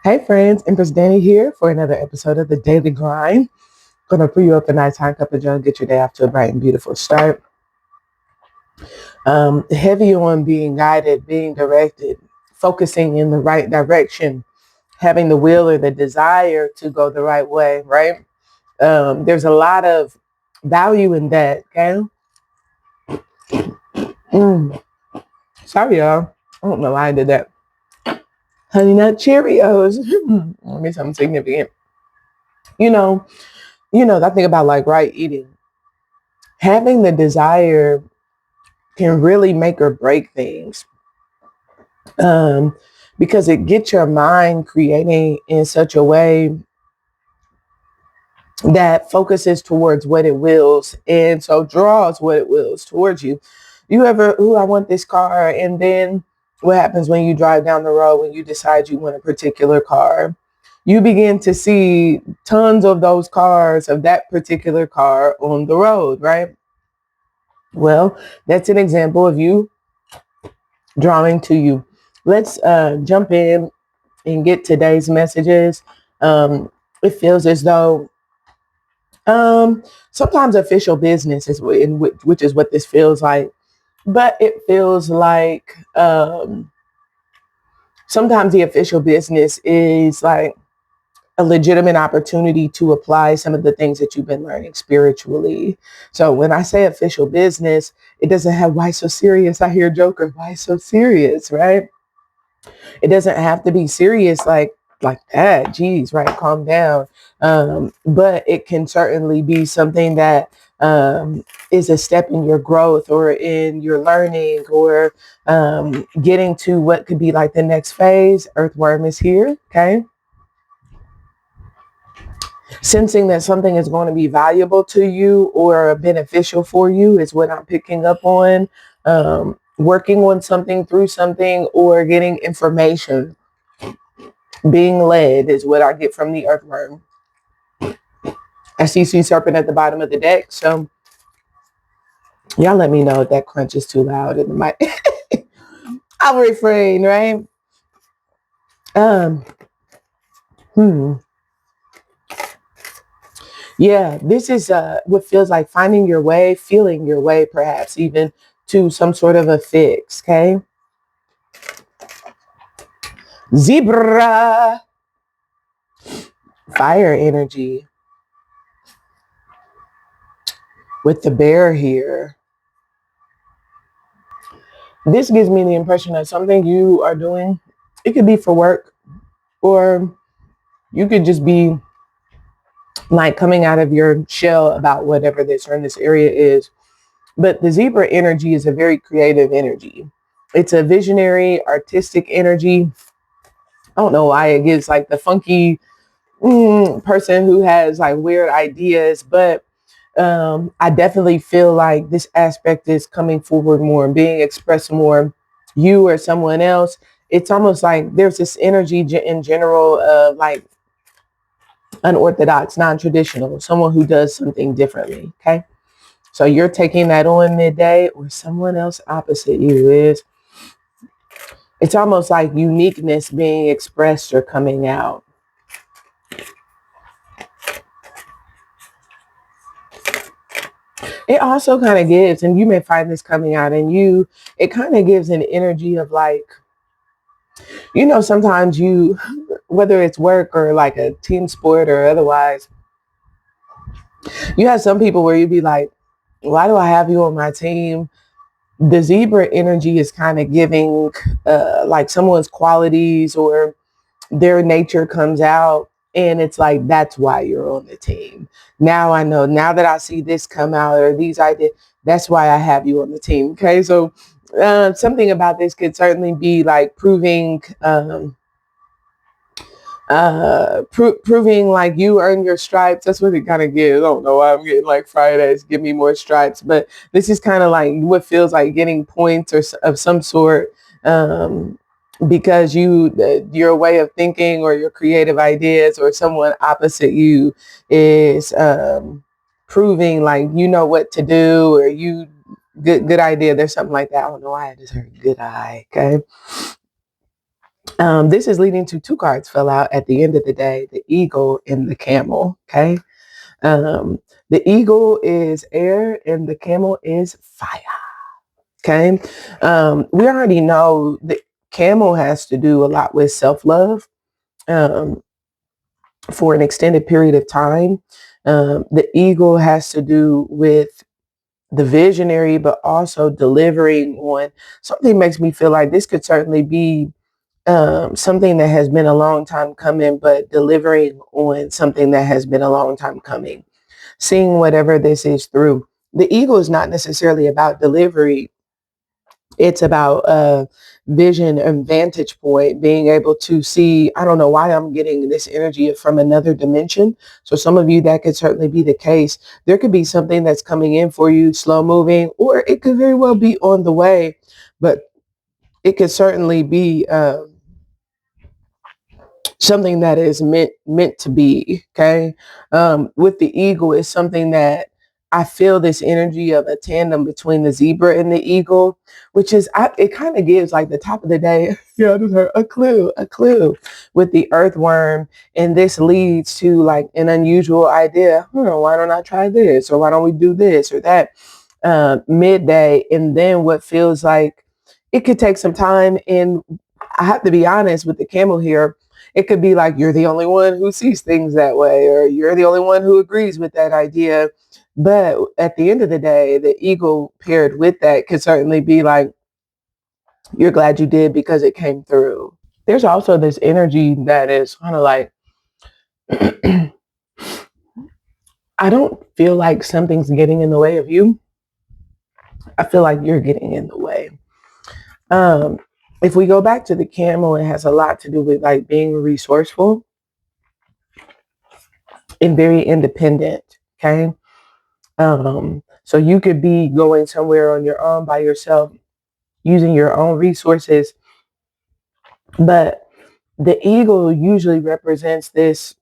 Hey friends, Empress Dannie here for another episode of the Daily Grind. Gonna brew you up a nighttime cup of joe, get your day off to a bright and beautiful start. Heavy on being guided, being directed, focusing in the right direction, having the will or the desire to go the right way, right? There's a lot of value in that, okay? Mm. Sorry, y'all. I don't know why I did that. Honey Nut Cheerios. Let me something significant. You know, I think about like right eating. Having the desire can really make or break things, um, because it gets your mind creating in such a way that focuses towards what it wills and so draws what it wills towards you. You ever, I want this car, and then what happens when you drive down the road when you decide you want a particular car? You begin to see tons of those cars of that particular car on the road, right? Well, that's an example of you drawing to you. Let's jump in and get today's messages. It feels as though sometimes official business is which is what this feels like, but it feels like sometimes the official business is like a legitimate opportunity to apply some of the things that you've been learning spiritually. So when I say official business, it doesn't have why so serious. I hear Joker, why so serious, right? It doesn't have to be serious like that. Geez, right? Calm down. But it can certainly be something that is a step in your growth or in your learning or getting to what could be like the next phase. Earthworm is here. Okay. Sensing that something is going to be valuable to you or beneficial for you is what I'm picking up on. Working on something through something or getting information, being led is what I get from the earthworm. I see sea serpent at the bottom of the deck, so y'all let me know if that crunch is too loud in the mic. I'll refrain, right? Um, hmm. Yeah, this is what feels like finding your way, feeling your way, perhaps even to some sort of a fix. Okay, zebra, fire energy with the bear here. This gives me the impression that something you are doing, it could be for work, or you could just be like coming out of your shell about whatever this or in this area is. But the zebra energy is a very creative energy. It's a visionary, artistic energy. I don't know why it gives like the funky person who has like weird ideas, but I definitely feel like this aspect is coming forward more and being expressed more. You or someone else. It's almost like there's this energy in general of like unorthodox, non-traditional, someone who does something differently. Okay. So you're taking that on midday, or someone else opposite you is. It's almost like uniqueness being expressed or coming out. It also kind of gives, and you may find this coming out in you, it kind of gives an energy of like, sometimes you, whether it's work or like a team sport or otherwise, you have some people where you'd be like, why do I have you on my team? The zebra energy is kind of giving like someone's qualities or their nature comes out, and it's like, that's why you're on the team. Now I know, now that I see this come out or these ideas, that's why I have you on the team. Okay. So something about this could certainly be like proving proving like you earn your stripes. That's what it kind of gives. I don't know why I'm getting like Fridays, give me more stripes, but this is kind of like what feels like getting points or of some sort, because your way of thinking or your creative ideas or someone opposite you is proving like you know what to do, or you good idea. There's something like that. I don't know why I just heard good eye. Okay. This is leading to two cards fell out at the end of the day, the eagle and the camel. Okay. Um, the eagle is air and the camel is fire. Okay. We already know that camel has to do a lot with self-love um, for an extended period of time. The eagle has to do with the visionary, but also delivering on something. Makes me feel like this could certainly be something that has been a long time coming, but delivering on something that has been a long time coming, seeing whatever this is through. The eagle is not necessarily about delivery. It's about vision and vantage point, being able to see. I don't know why I'm getting this energy from another dimension. So some of you, that could certainly be the case. There could be something that's coming in for you, slow moving, or it could very well be on the way, but it could certainly be something that is meant to be. Okay. With the eagle is something that I feel this energy of a tandem between the zebra and the eagle, which is it kind of gives like the top of the day. Yeah, I just heard a clue with the earthworm, and this leads to like an unusual idea. Why don't I try this, or why don't we do this or that? Midday, and then what feels like it could take some time. And I have to be honest with the camel here. It could be like you're the only one who sees things that way, or you're the only one who agrees with that idea. But at the end of the day, the eagle paired with that could certainly be like, you're glad you did because it came through. There's also this energy that is kind of like, I don't feel like something's getting in the way of you. I feel like you're getting in the way. Um, if we go back to the camel, it has a lot to do with like being resourceful and very independent. Okay. So you could be going somewhere on your own by yourself, using your own resources, but the eagle usually represents this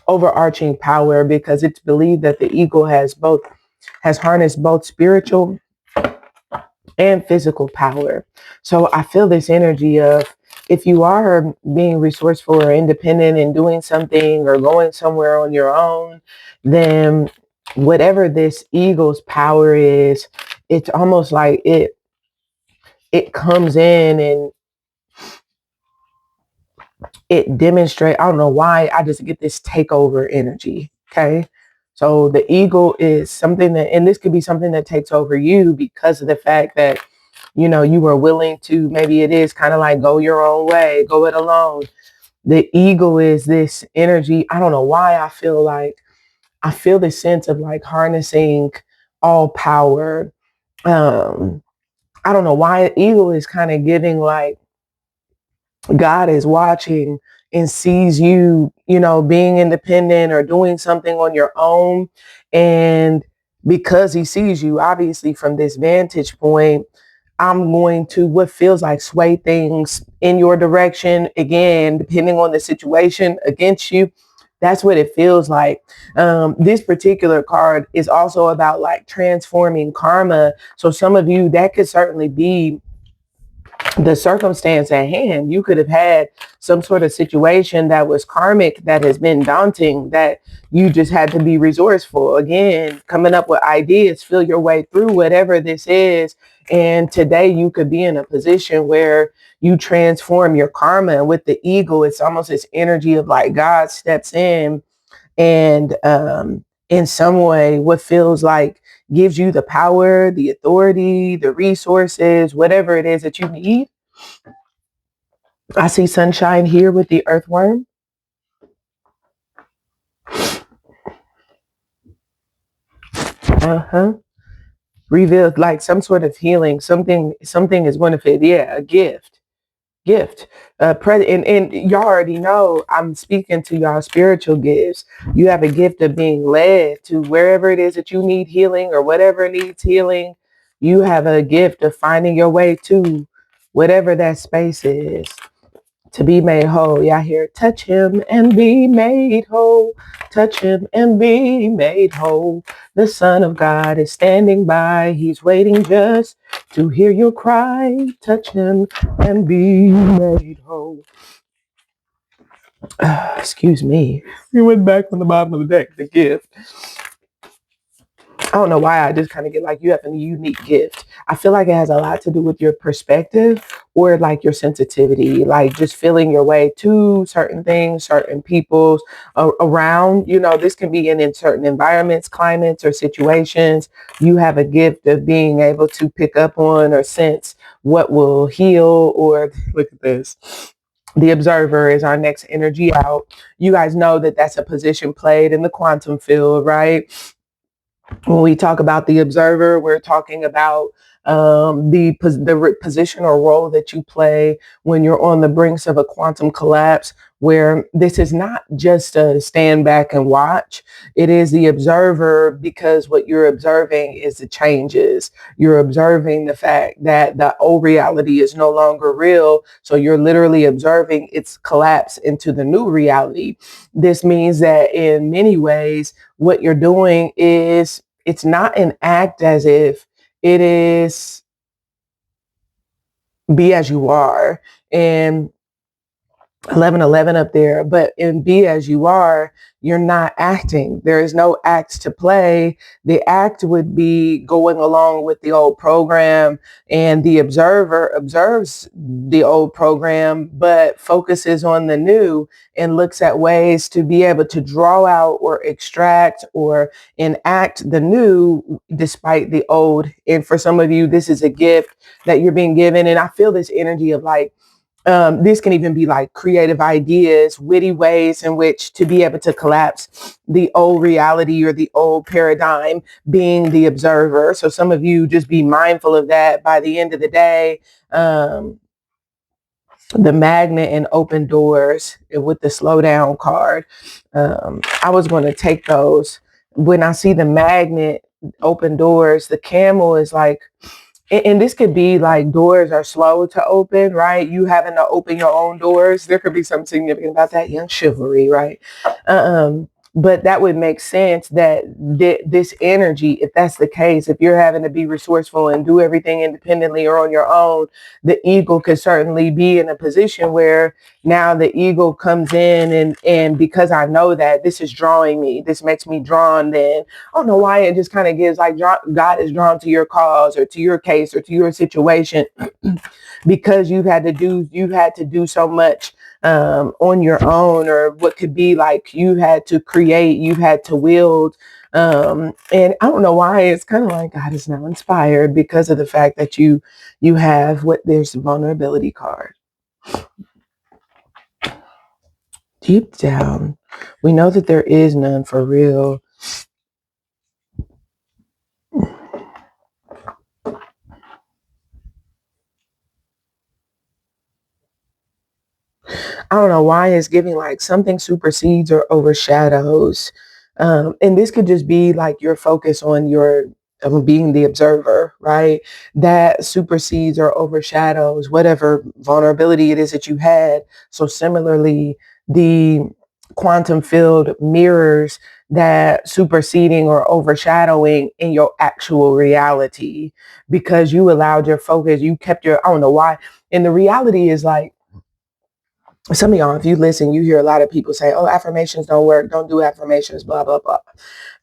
overarching power because it's believed that the eagle has harnessed both spiritual and physical power. So I feel this energy of, if you are being resourceful or independent and doing something or going somewhere on your own, then whatever this eagle's power is, it's almost like it comes in and it demonstrates. I don't know why, I just get this takeover energy. Okay. So the eagle is something that, and this could be something that takes over you because of the fact that, you were willing to, maybe it is kind of like go your own way, go it alone. The eagle is this energy. I don't know why I feel this sense of like harnessing all power. I don't know why eagle is kind of giving like God is watching and sees you, being independent or doing something on your own. And because he sees you, obviously from this vantage point, I'm going to what feels like sway things in your direction. Again, depending on the situation against you, that's what it feels like. This particular card is also about like transforming karma. So some of you, that could certainly be the circumstance at hand. You could have had some sort of situation that was karmic, that has been daunting, that you just had to be resourceful. Again, coming up with ideas, feel your way through whatever this is. And today you could be in a position where you transform your karma. And with the ego, it's almost this energy of like God steps in and in some way, what feels like gives you the power, the authority, the resources, whatever it is that you need. I see sunshine here with the earthworm. Uh-huh. Revealed like some sort of healing. Something is going to fit. Yeah, a gift. And y'all already know I'm speaking to y'all spiritual gifts. You have a gift of being led to wherever it is that you need healing or whatever needs healing. You have a gift of finding your way to whatever that space is. To be made whole. Yeah, I hear touch him and be made whole. Touch him and be made whole. The Son of God is standing by. He's waiting just to hear your cry. Touch him and be made whole. Excuse me. We went back on the bottom of the deck. The gift. I don't know why I just kind of get like you have a unique gift. I feel like it has a lot to do with your perspective or like your sensitivity, like just feeling your way to certain things, certain people's around. You know, this can be in certain environments, climates, or situations. You have a gift of being able to pick up on or sense what will heal or look at this. The observer is our next energy out. You guys know that that's a position played in the quantum field, right? When we talk about the observer, we're talking about the position or role that you play when you're on the brinks of a quantum collapse, where this is not just a stand back and watch. It is the observer, because what you're observing is the changes. You're observing the fact that the old reality is no longer real. So you're literally observing its collapse into the new reality. This means that in many ways, what you're doing is it's not an act as if it is be as you are. And 1111 up there, but in be as you are, you're not acting. There is no act to play. The act would be going along with the old program, and the observer observes the old program but focuses on the new and looks at ways to be able to draw out or extract or enact the new despite the old. And for some of you, this is a gift that you're being given, and I feel this energy of like this can even be like creative ideas, witty ways in which to be able to collapse the old reality or the old paradigm, being the observer. So some of you just be mindful of that by the end of the day. The magnet and open doors with the slow down card. I was going to take those. When I see the magnet, open doors, the camel is like, and this could be like doors are slow to open, right? You having to open your own doors. There could be something significant about that. Young chivalry, right? But that would make sense that this energy, if that's the case, if you're having to be resourceful and do everything independently or on your own, the ego could certainly be in a position where now the ego comes in and because I know that this is drawing me, this makes me drawn, then I don't know why it just kind of gives like God is drawn to your cause or to your case or to your situation because you've had to do so much on your own, or what could be like you had to create, you had to wield. And I don't know why it's kind of like God is now inspired because of the fact that you have there's the vulnerability card. Deep down, we know that there is none for real. I don't know why it's giving like something supersedes or overshadows. And this could just be like your focus on your being the observer, right? That supersedes or overshadows whatever vulnerability it is that you had. So similarly, the quantum field mirrors that superseding or overshadowing in your actual reality because you allowed your focus, you kept your, I don't know why. And the reality is like, some of y'all, if you listen, you hear a lot of people say, oh, affirmations don't work. Don't do affirmations, blah, blah, blah.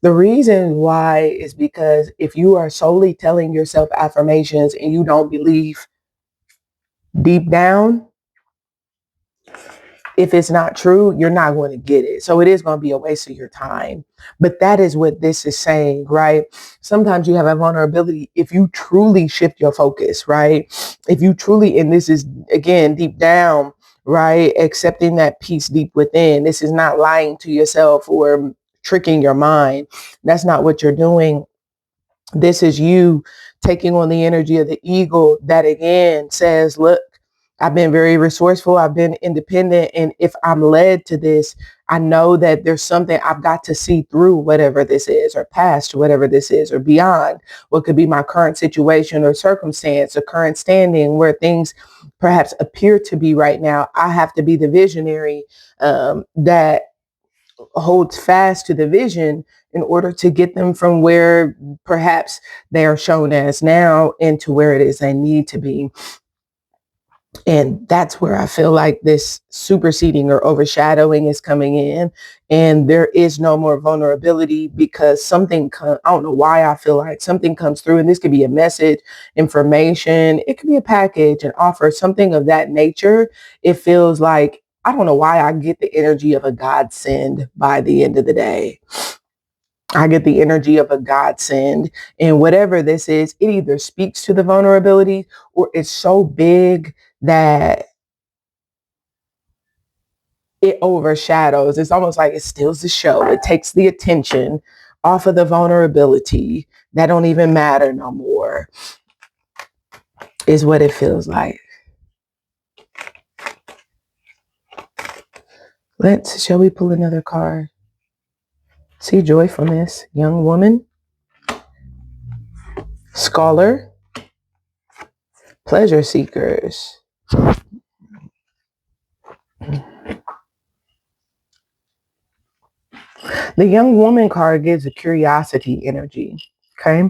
The reason why is because if you are solely telling yourself affirmations and you don't believe deep down, if it's not true, you're not going to get it. So it is going to be a waste of your time. But that is what this is saying, right? Sometimes you have a vulnerability if you truly shift your focus, right? If you truly, and this is again, deep down, right? Accepting that peace deep within. This is not lying to yourself or tricking your mind. That's not what you're doing. This is you taking on the energy of the ego that again says, look, I've been very resourceful. I've been independent. And if I'm led to this, I know that there's something I've got to see through whatever this is, or past whatever this is, or beyond what could be my current situation or circumstance or current standing where things perhaps appear to be right now. I have to be the visionary that holds fast to the vision in order to get them from where perhaps they are shown as now into where it is they need to be. And that's where I feel like this superseding or overshadowing is coming in. And there is no more vulnerability because I don't know why I feel like something comes through, and this could be a message, information, it could be a package, an offer, something of that nature. It feels like, I don't know why I get the energy of a godsend by the end of the day. I get the energy of a godsend. And whatever this is, it either speaks to the vulnerability or it's so big that it overshadows. It's almost like it steals the show. It takes the attention off of the vulnerability that don't even matter no more, is what it feels like. Shall we pull another card? See joyfulness, young woman, scholar, pleasure seekers. The young woman card gives a curiosity energy. Okay.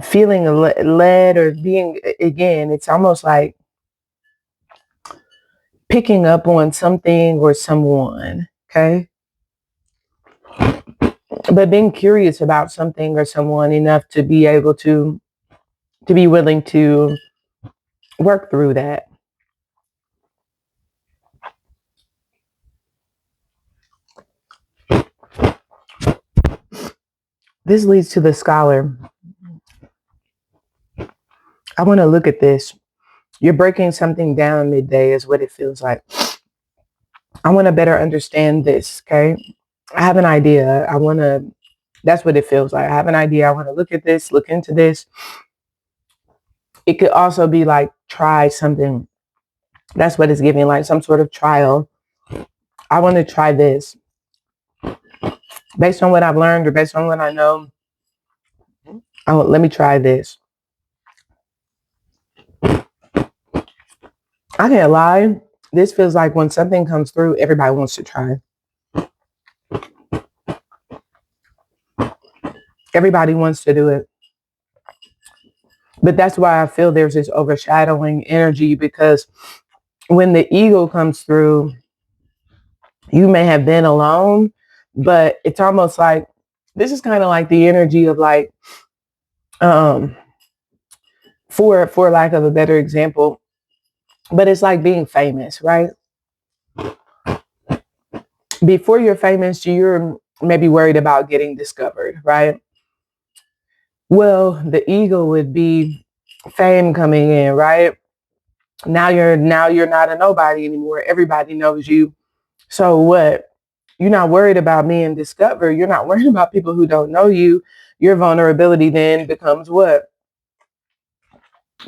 Feeling led or being, again, it's almost like picking up on something or someone. Okay. But being curious about something or someone enough to be able to be willing to work through that. This leads to the scholar. I want to look at this. You're breaking something down midday is what it feels like. I want to better understand this. Okay. I have an idea. That's what it feels like. I have an idea. I want to look at this, look into this. It could also be like, try something. That's what it's giving, like some sort of trial. I want to try this. Based on what I've learned or based on what I know, let me try this. I can't lie. This feels like when something comes through, everybody wants to try. Everybody wants to do it. But that's why I feel there's this overshadowing energy, because when the ego comes through, you may have been alone, but it's almost like, this is kind of like the energy of like, for lack of a better example, but it's like being famous, right? Before you're famous, you're maybe worried about getting discovered, right? Well, the ego would be fame coming in, right? Now you're not a nobody anymore. Everybody knows you. So what? You're not worried about being discovered. You're not worried about people who don't know you. Your vulnerability then becomes what?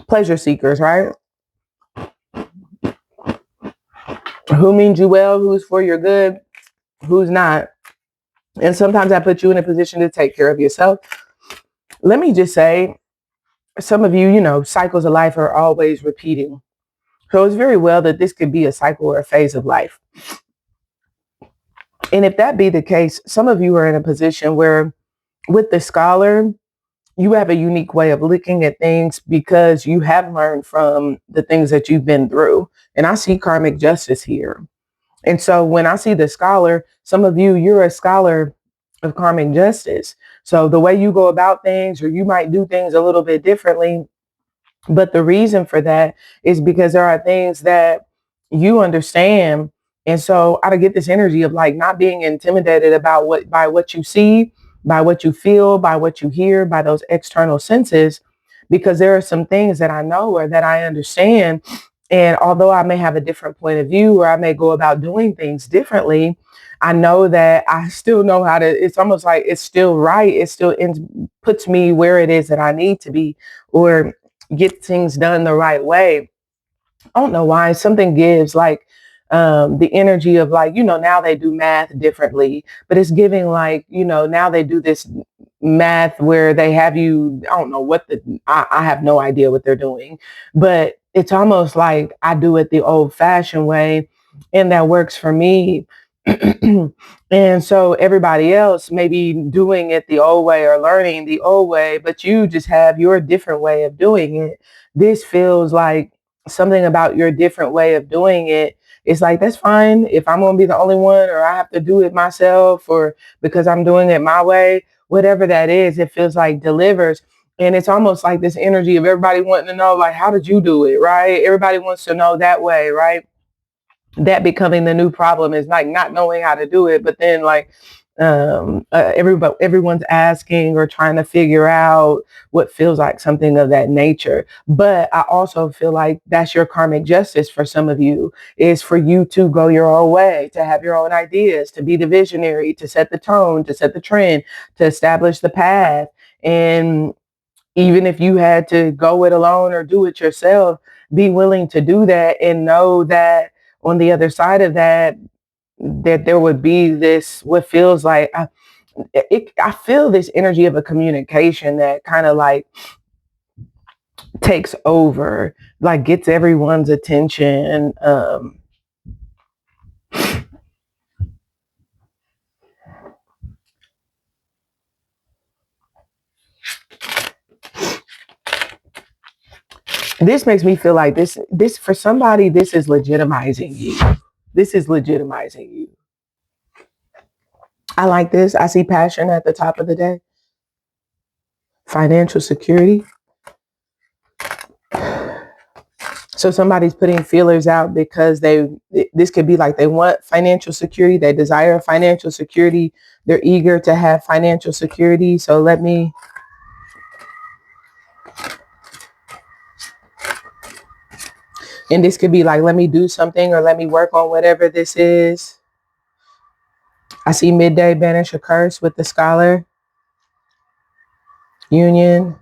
Pleasure seekers, right? Who means you well, who's for your good, who's not. And sometimes I put you in a position to take care of yourself. Let me just say, some of you, cycles of life are always repeating. So it's very well that this could be a cycle or a phase of life. And if that be the case, some of you are in a position where with the scholar, you have a unique way of looking at things because you have learned from the things that you've been through. And I see karmic justice here. And so when I see the scholar, some of you're a scholar of karmic justice. So the way you go about things, or you might do things a little bit differently. But the reason for that is because there are things that you understand. And so I get this energy of like not being intimidated by what you see, by what you feel, by what you hear, by those external senses, because there are some things that I know or that I understand. And although I may have a different point of view, or I may go about doing things differently, I know that I still know how to, it's almost like it's still right. It still puts me where it is that I need to be, or get things done the right way. I don't know why something gives like the energy of like, now they do math differently, but it's giving like, now they do this math where they have you, I don't know I have no idea what they're doing, but it's almost like I do it the old fashioned way, and that works for me. And so everybody else may be doing it the old way or learning the old way, but you just have your different way of doing it. This feels like something about your different way of doing it. It's like, that's fine if I'm going to be the only one, or I have to do it myself, or because I'm doing it my way, whatever that is, it feels like delivers. And it's almost like this energy of everybody wanting to know, like, how did you do it? Right. Everybody wants to know that way. Right. That becoming the new problem is like not knowing how to do it, but then like everyone's asking or trying to figure out what feels like something of that nature. But I also feel like that's your karmic justice for some of you, is for you to go your own way, to have your own ideas, to be the visionary, to set the tone, to set the trend, to establish the path. And even if you had to go it alone or do it yourself, be willing to do that and know that on the other side of that, that there would be this, what feels like, I feel this energy of a communication that kind of like takes over, like gets everyone's attention. This makes me feel like this for somebody, this is legitimizing you. This is legitimizing you. I like this. I see passion at the top of the day. Financial security. So somebody's putting feelers out because this could be like they want financial security. They desire financial security. They're eager to have financial security. So and this could be like, let me do something or let me work on whatever this is. I see midday banish a curse with the scholar. Union.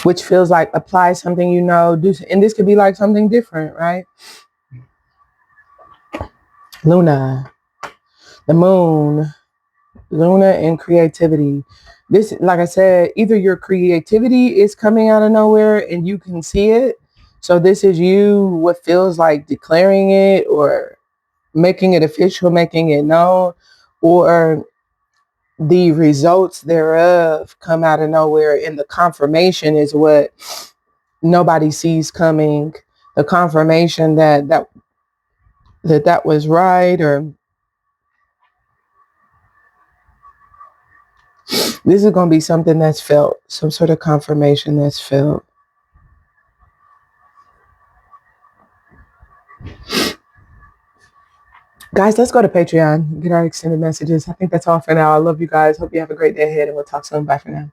Which feels like apply something, do, and this could be like something different, right? Luna, the moon, Luna and creativity. This, like I said, either your creativity is coming out of nowhere and you can see it. So this is you, what feels like declaring it or making it official, making it known, or the results thereof come out of nowhere, and the confirmation is what nobody sees coming. The confirmation that was right, or this is going to be something that's felt, some sort of confirmation that's felt. Guys, let's go to Patreon, get our extended messages. I think that's all for now. I love you guys. Hope you have a great day ahead, and we'll talk soon. Bye for now.